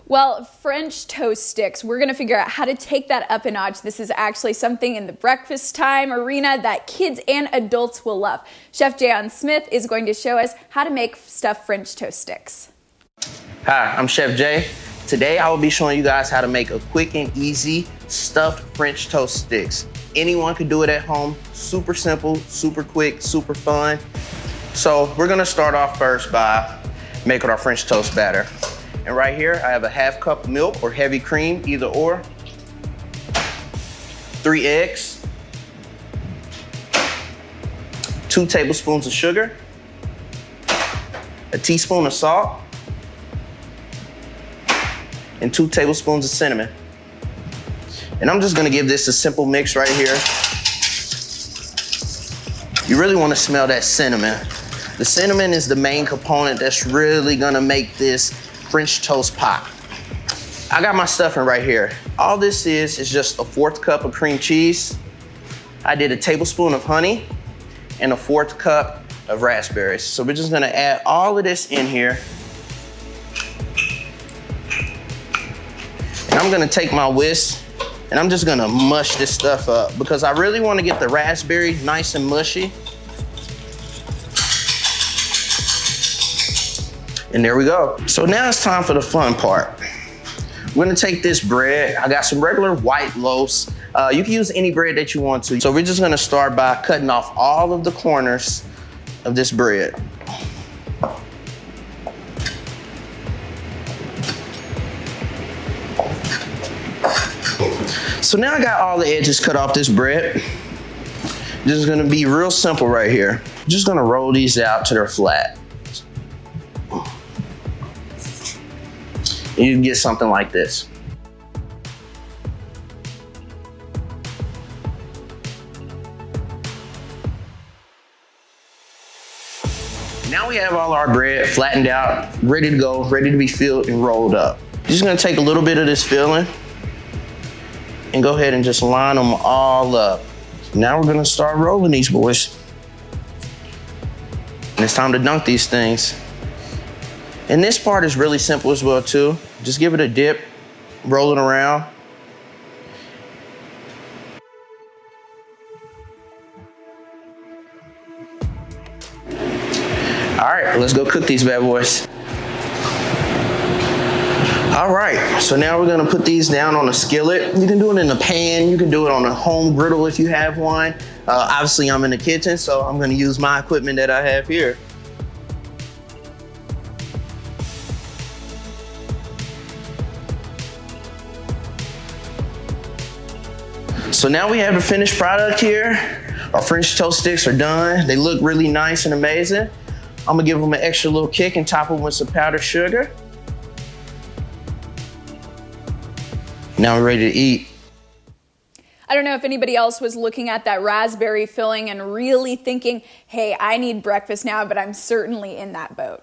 Well, French toast sticks, we're going to figure out how to take that up a notch. This is actually something in the breakfast time arena that kids and adults will love. Chef Jayaun Smith is going to show us how to make stuffed French toast sticks. Hi, I'm Chef Jay. Today I will be showing you guys how to make a quick and easy stuffed French toast sticks. Anyone can do it at home. Super simple, super quick, super fun. So we're gonna start off first by making our French toast batter. And right here, I have a half cup of milk or heavy cream, either or. 3 eggs. 2 tablespoons of sugar. A teaspoon of salt. And 2 tablespoons of cinnamon. And I'm just gonna give this a simple mix right here. You really wanna smell that cinnamon. The cinnamon is the main component that's really gonna make this French toast pop. I got my stuffing right here. All this is just a 1/4 cup of cream cheese. I did a tablespoon of honey and a 1/4 cup of raspberries. So we're just gonna add all of this in here. And I'm gonna take my whisk and I'm just gonna mush this stuff up because I really wanna get the raspberries nice and mushy. And there we go. So now it's time for the fun part. We're gonna take this bread. I got some regular white loaves. You can use any bread that you want to. So we're just gonna start by cutting off all of the corners of this bread. So now I got all the edges cut off this bread. This is gonna be real simple right here. I'm just gonna roll these out till they're flat. And you can get something like this. Now we have all our bread flattened out, ready to go, ready to be filled and rolled up. Just gonna take a little bit of this filling and go ahead and just line them all up. Now we're gonna start rolling these boys. And it's time to dunk these things. And this part is really simple as well too. Just give it a dip, roll it around. All right, let's go cook these bad boys. All right, so now we're gonna put these down on a skillet. You can do it in a pan, you can do it on a home griddle if you have one. Obviously I'm in the kitchen, so I'm gonna use my equipment that I have here. So now we have the finished product here. Our French toast sticks are done. They look really nice and amazing. I'm gonna give them an extra little kick and top them with some powdered sugar. Now we're ready to eat. I don't know if anybody else was looking at that raspberry filling and really thinking, hey, I need breakfast now, but I'm certainly in that boat.